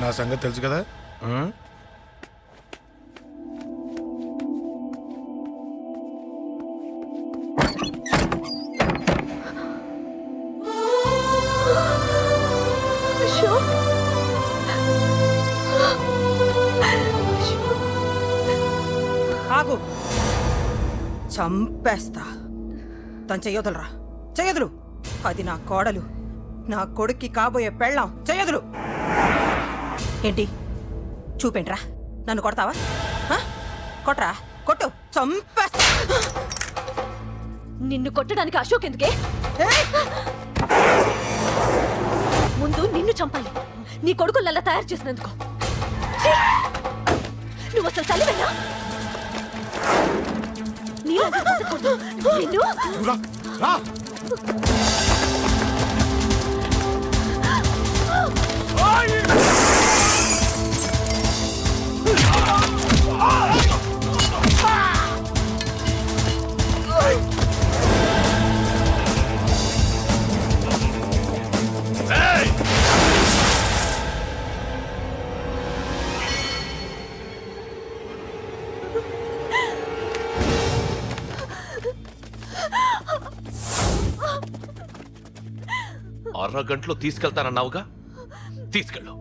నా సంగతి తెలుసు కదా. ఆగు, చంపేస్తా. తను చెయ్యొదలరా, చెయ్యదులు. అది నా కోడలు, నా కొడుక్కి కాబోయే పెళ్ళాం. చెయ్యదులు. ఏంటి చూపేంట్రా? నన్ను కొడతావా? కొట్రా, కొట్టు, చంపేస్తా. నిన్ను కొట్టడానికి అశోక్ ఎందుకే? ముందు నిన్ను చంపాలి, నీ కొడుకులల్లా తయారు చేసినందుకు. నువ్వు అసలు తల్లివేనా? నిన్ను అరగంటలో తీసుకెళ్తానన్నావుగా, తీసుకెళ్ళు.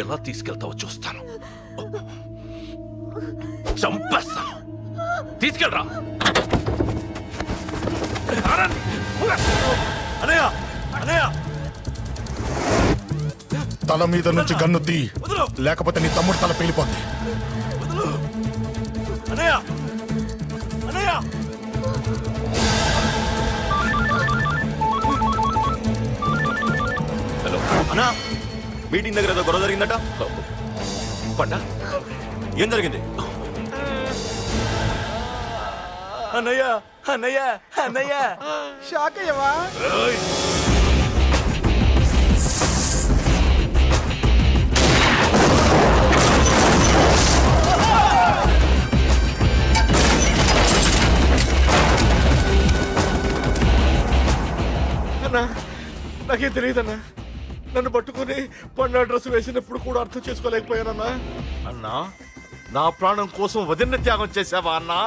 ఎలా తీసుకెళ్తావో చూస్తాను. చంపేస్తాను. తీసుకెళ్ళరా. తల మీద నుంచి గన్ను తీ, లేకపోతే నీ తమ్ముడు తల పేలిపోద్ది. హలో అన్నా, మీటింగ్ దగ్గర ఏదో గొడవ జరిగిందట. పండా, ఏం జరిగింది? అన్నయ్య అన్నయ్య అన్నయ్య, షాక్ అయ్యవా? అన్నా, నాకేం తెలియదన్నా. నన్ను పట్టుకుని పండు డ్రెస్ వేసినప్పుడు కూడా అర్థం చేసుకోలేకపోయానన్నా. అన్నా, నా ప్రాణం కోసం వదిన త్యాగం చేసావా అన్నా?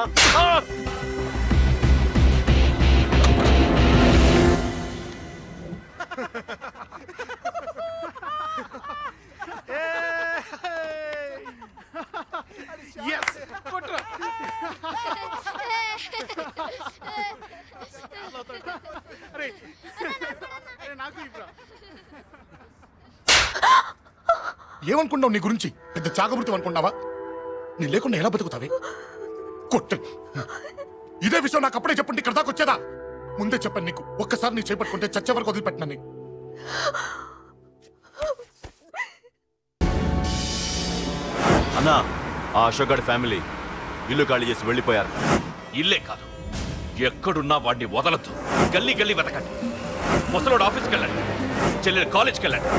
ఏమనుకున్నావు నీ గురించి? పెద్ద చాగమృతం అనుకున్నావా? నీ లేకుండా ఎలా బతుకుతావే? కొట్టు. ఇదే విషయం నాకు అప్పుడే చెప్పండి, ఇక్కడ దాకా వచ్చేదా? ముందే చెప్పాను నీకు, ఒక్కసారి నీ చేపట్టుకుంటే చచ్చే వరకు వదిలిపెట్టినని. అన్నా, ఆ అశోక్ గారి ఫ్యామిలీ ఇల్లు ఖాళీ చేసి వెళ్ళిపోయారు. ఇల్లే కాదు, ఎక్కడున్నా వాడిని వదలద్దు. గల్లీ గల్లీ వెతకండి. ముసలోడు ఆఫీస్కి వెళ్ళండి, చెల్లెలు కాలేజ్కి వెళ్ళండి.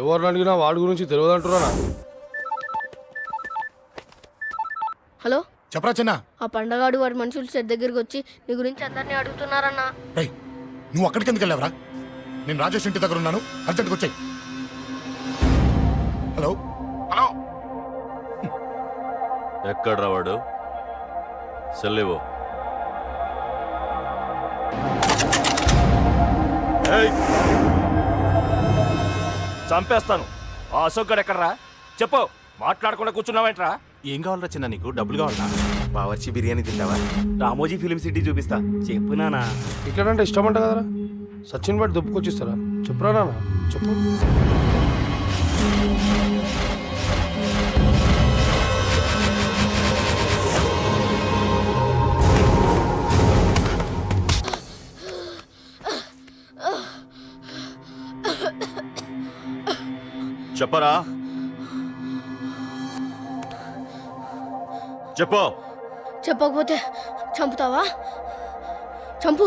ఎవరిని అడిగినా వాడి గురించి తెలియదు అంటున్నా. హలో, చెప్పరా చిన్న. ఆ పండగాడు వాడి మనుషులు సెట్ దగ్గరికి వచ్చి నీ గురించి అందరినీ అడుగుతున్నారన్నా. రేయ్, నువ్వు అక్కడికి ఎందుకు వెళ్ళావరా? నేను రాజేష్ ఇంటి దగ్గర ఉన్నాను, అర్జెంట్గా వచ్చాయి. హలో హలో, ఎక్కడ్రా వాడు? సెల్లేవో. చంపేస్తాను. ఆ అశోక్ గడు ఎక్కడరా? చెప్పు. మాట్లాడకుండా కూర్చున్నావేంట్రా? ఏం కావాలరా చిన్న? నీకు డబ్బులు కావాలా? బావర్చి బిర్యానీ తింటావా? రామోజీ ఫిలిం సిటీ చూపిస్తా. చెప్పు నానా. ఇక్కడంటే ఇష్టం అంట కదరా, సచిన్ బట్టి దుప్పుకొచ్చిస్తారా? చెప్పురా నాన్న, చెప్పు. చెప్పరా, చెప్పు. చెప్పకపోతే చంపుతావా? చంపు.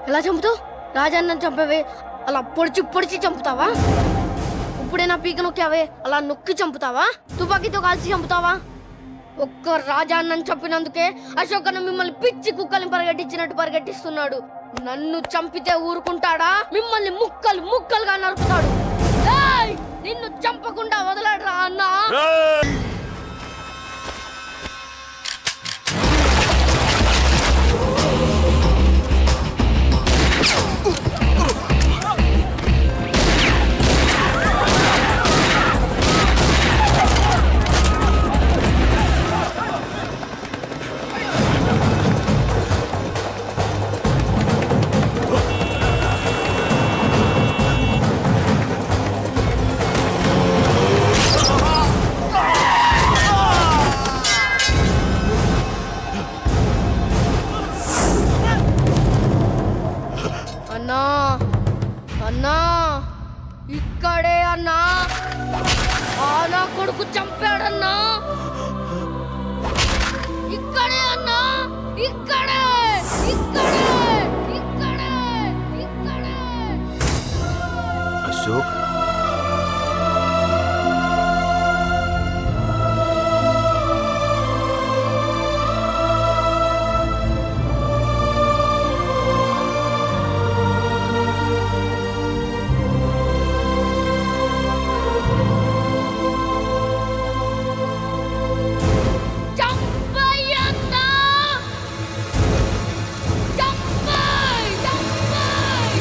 ఎలా చంపుతావు? రాజాన్న చంపవే అలా పొడిచి పొడిచి చంపుతావా? ఇప్పుడే నా పీక నొక్కావే అలా నొక్కి చంపుతావా? తుపాకీతో కాల్చి చంపుతావా? ఒక్క రాజాన్నని చంపినందుకే అశోక్ అన్న మిమ్మల్ని పిచ్చి కుక్కల్ని పరిగెట్టించినట్టు పరిగెట్టిస్తున్నాడు. నన్ను చంపితే ఊరుకుంటాడా? మిమ్మల్ని ముక్కలు ముక్కలుగా నరుకుతాడు. ఏయ్! నిన్ను చంపకుండా వదలడరా అన్నా. అన్నా అన్నా ఇక్కడే అన్నా. నా కొడుకు చంపాడన్నా. ఇక్కడే అన్నా. ఇక్కడే ఇక్కడే ఇక్కడే ఇక్కడే. అశోక్ చంపయ్యన్నా. చంపయ్ చంపయ్.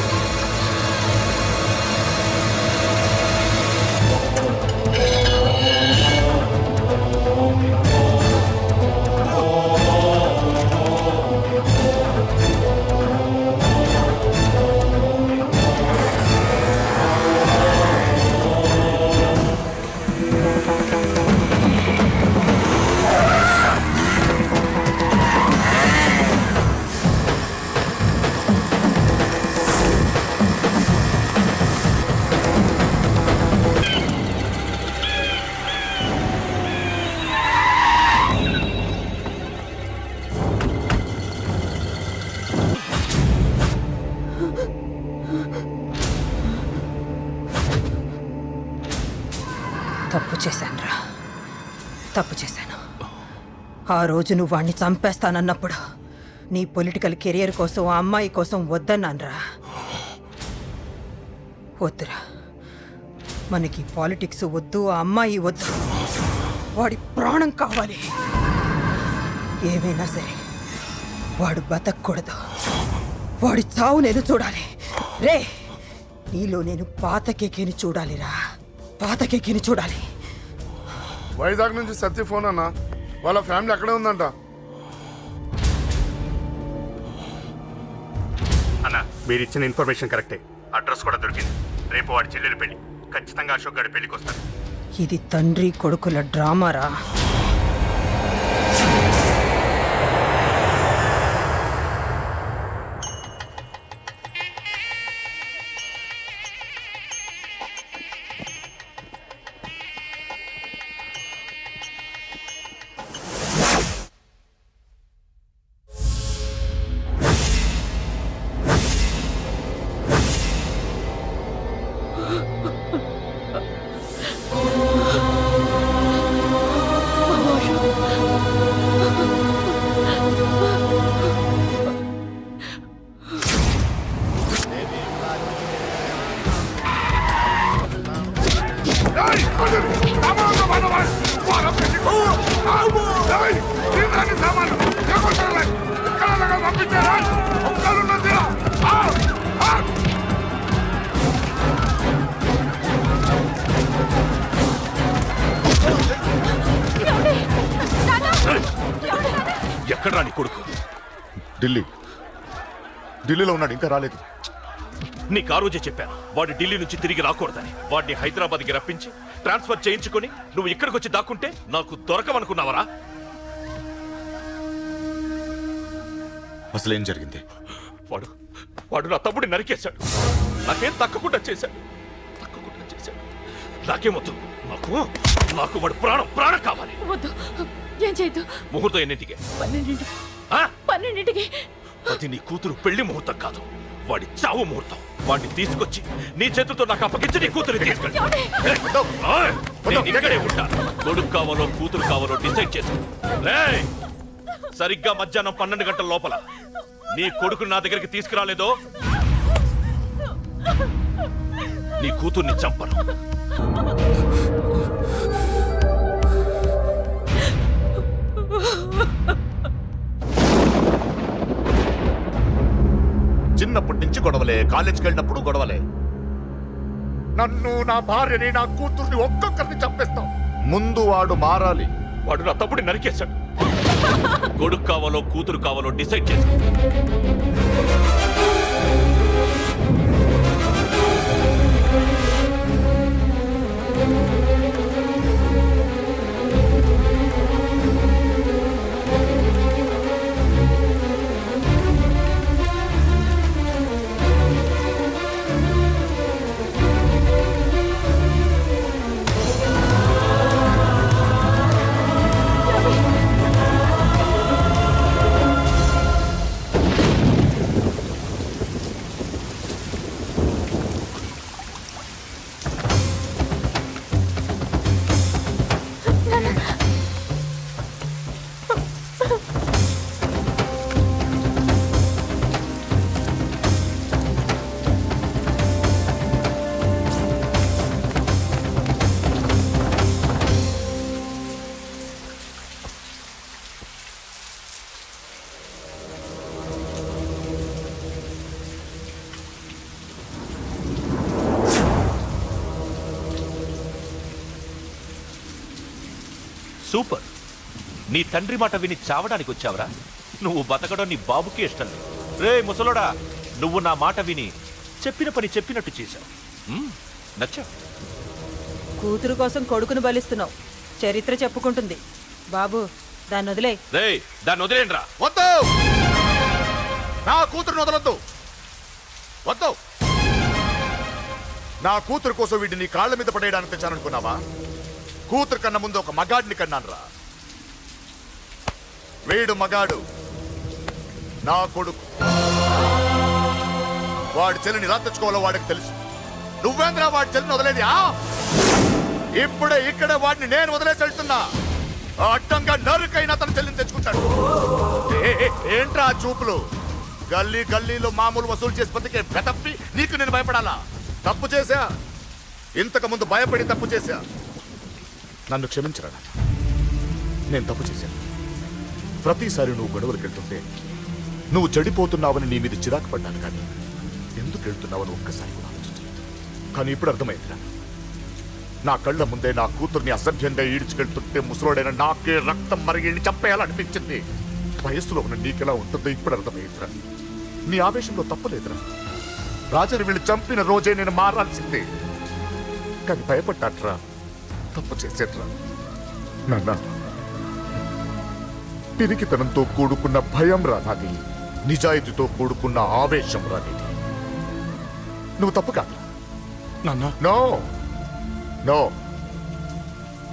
తప్పు చేశానురా, తప్పు చేశాను. ఆ రోజు నువ్వు వాణ్ణి చంపేస్తానన్నప్పుడు నీ పొలిటికల్ కెరియర్ కోసం ఆ అమ్మాయి కోసం వద్దన్నానురా. వద్దురా, మనకి పాలిటిక్స్ వద్దు, ఆ అమ్మాయి వద్దు. వాడి ప్రాణం కావాలి. ఏమైనా సరే వాడు బతకూడదు. వాడి చావు నేను చూడాలి. రే, నీలో నేను పాతకేకేని చూడాలిరా, పాతకేకేని చూడాలి. వైజాగ్ నుంచి సత్య ఫోన్ అన్న, వాళ్ళ ఫ్యామిలీ అక్కడే ఉందంట. అన్న మీరు ఇచ్చిన ఇన్ఫర్మేషన్ కరెక్టే. అడ్రస్ కూడా దొరికింది. రేపు వాడి చెల్లెలు పెళ్లి. ఖచ్చితంగా అశోక్ గారి పెళ్లికి వస్తాడు. ఇది తండ్రి కొడుకుల డ్రామారా. ఎక్కడ్రా నీ కొడుకు? ఢిల్లీలో ఉన్నాడు, ఇంకా రాలేదు. నీకు ఆ రోజే చెప్పాను వాడు ఢిల్లీ నుంచి తిరిగి రాకూడదని. వాడిని హైదరాబాద్కి రప్పించి ట్రాన్స్ఫర్ చేయించుకొని నువ్వు ఇక్కడికి వచ్చి దాక్కుంటే నాకు దొరకమనుకున్నావరా? అసలేం జరిగింది? వాడు నా తమ్ముడిని నరికేశాడు. నాకేం తక్కకుండా చేశాడు. నాకేమొద్దు. నాకు వాడు ప్రాణం కావాలి. వద్దు, ఏం చేయొద్దు. ముహూర్తం ఎన్నింటికి? 12ంటికి. అది నీ కూతురు పెళ్లి ముహూర్తం కాదు. వాడి చావు ముహూర్తం. వాడిని తీసుకొచ్చి నీ చేతులతో నాకు అప్పగించి నీ కూతురు తీసుకెళ్ళి. నేను ఇక్కడే ఉంటా. కొడుకు కావాలో కూతురు కావాలో డిసైడ్ చేసి సరిగ్గా మధ్యాహ్నం 12 గంటల లోపల నీ కొడుకుని నా దగ్గరికి తీసుకురాలేదో నీ కూతుర్ని చంపను. చిన్నప్పటి నుంచి గొడవలే, కాలేజీకి వెళ్ళినప్పుడు గొడవలే. నన్ను, నా భార్యని, నా కూతుర్ని ఒక్కొక్కరిని చంపేస్తాం. ముందు వాడు మారాలి. వాడు నా తమ్ముడిని నరికేశాడు. కొడుకు కావాలో కూతురు కావాలో డిసైడ్ చేసి సూపర్. నీ తండ్రి మాట విని చావడానికి వచ్చావరా? నువ్వు బతకడం నీ బాబుకి ఇష్టం లేదు. రే ముసలోడా, నువ్వు నా మాట విని చెప్పిన పని చెప్పినట్టు చేశావు. నచ్చా? కూతురు కోసం కొడుకును బలిస్తున్నావు. చరిత్ర చెప్పుకుంటుంది. బాబు, దాన్ని వదిలే. రే దాన్ని వదిలేండ్రా. వద్దు, నా కూతురుని వదలొద్దు. వద్దు. నా కూతురు కోసం వీడిని నీ కాళ్ళ మీద పడేయడానికి తెచ్చాననుకున్నావా? కూతురు కన్నా ముందు ఒక మగాడిని కన్నాను రా. వీడు మగాడు, నా కొడుకు. వాడి చెల్లిని ఎలా తెచ్చుకోవాలో వాడికి తెలుసు. నువ్వేంద్రా వాడి చెల్లిని వదిలేది? ఇప్పుడే ఇక్కడే వాడిని నేను వదిలేసి వెళ్తున్నా. అడ్డంగా నరుకైనా తన చెల్లిని తెచ్చుకుంటాడు. ఏంట్రా ఆ చూపులు? గల్లీ గల్లీలో మామూలు వసూలు చేసి బతికే బెతప్పి నీకు నేను భయపడాలా? తప్పు చేశా, ఇంతకు ముందు భయపడి తప్పు చేశా. నన్ను క్షమించరా. నేను తప్పు చేశాను. ప్రతిసారి నువ్వు గొడవలకు వెళ్తుంటే నువ్వు చెడిపోతున్నావని నీ మీద చిరాకు పడ్డాను, కానీ ఎందుకు వెళ్తున్నావని ఒక్కసారి కూడా ఆలోచించలేదు. కానీ ఇప్పుడు అర్థమైందిరా. నా కళ్ళ ముందే నా కూతుర్ని అసభ్యంగా ఈడ్చుకెళ్తుంటే ముసలోడైన నాకే రక్తం మరిగి చంపేయాలనిపించింది. వయస్సులో ఉన్న నీకెలా ఉంటుందో ఇప్పుడు అర్థమైందిరా. నీ ఆవేశంలో తప్పలేదురా. రాజని వీళ్ళు చంపిన రోజే నేను మారాల్సిందే, కానీ భయపడ్డాట్రా. తప్పు చేసేట్రా. నాన్న, పిరికితనంతో కూడుకున్న భయం రా నాది. నిజాయితీతో కూడుకున్న ఆవేశం రా నీది. నువ్వు తప్పు కాదు నాన్న. నో నో,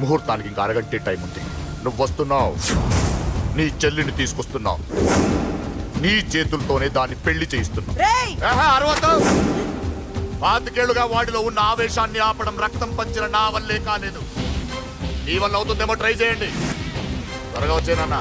ముహూర్తానికి ఇంకా అరగంటే టైం ఉంది. నువ్వు వస్తున్నావు, నీ చెల్లిని తీసుకొస్తున్నావు. నీ చేతులతోనే దాన్ని పెళ్లి చేయిస్తున్నావు. అరవద్దు. 25 ఏళ్లుగా వాడిలో ఉన్న ఆవేశాన్ని ఆపడం రక్తం పంచిన నా వల్లే కాలేదు. నీ వల్ల అవుతుందేమో ట్రై చేయండి. త్వరగా వచ్చేనన్నా.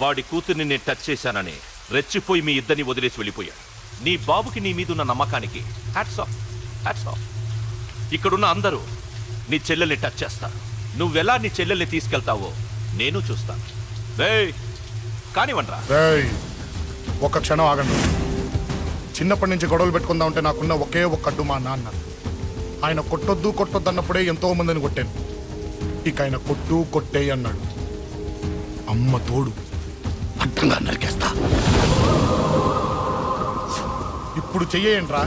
వాడి కూతుర్ని నేను టచ్ చేశానని రెచ్చిపోయి మీ ఇద్దరిని వదిలేసి వెళ్ళిపోయాడు. నీ బాబుకి నీ మీదున్న నమ్మకానికి హ్యాట్స్ ఆఫ్, హ్యాట్స్ ఆఫ్. ఇక్కడున్న అందరూ నీ చెల్లెల్ని టచ్ చేస్తారు. నువ్వెలా నీ చెల్లెల్ని తీసుకెళ్తావో నేను చూస్తాను. కానివ్వండ్రా. ఒక్క క్షణం ఆగండి. చిన్నప్పటి నుంచి గొడవలు పెట్టుకుందాం అంటే నాకున్న ఒకే ఒక్క అడ్డు మా నాన్న. ఆయన కొట్టొద్దు కొట్టొద్దు అన్నప్పుడే ఎంతో మందిని కొట్టాను. ఇక ఆయన కొట్టు కొట్టే అన్నాడు. అమ్మ తోడు అడ్డంగా నరికేస్తా. ఇప్పుడు చెయ్యండి రా.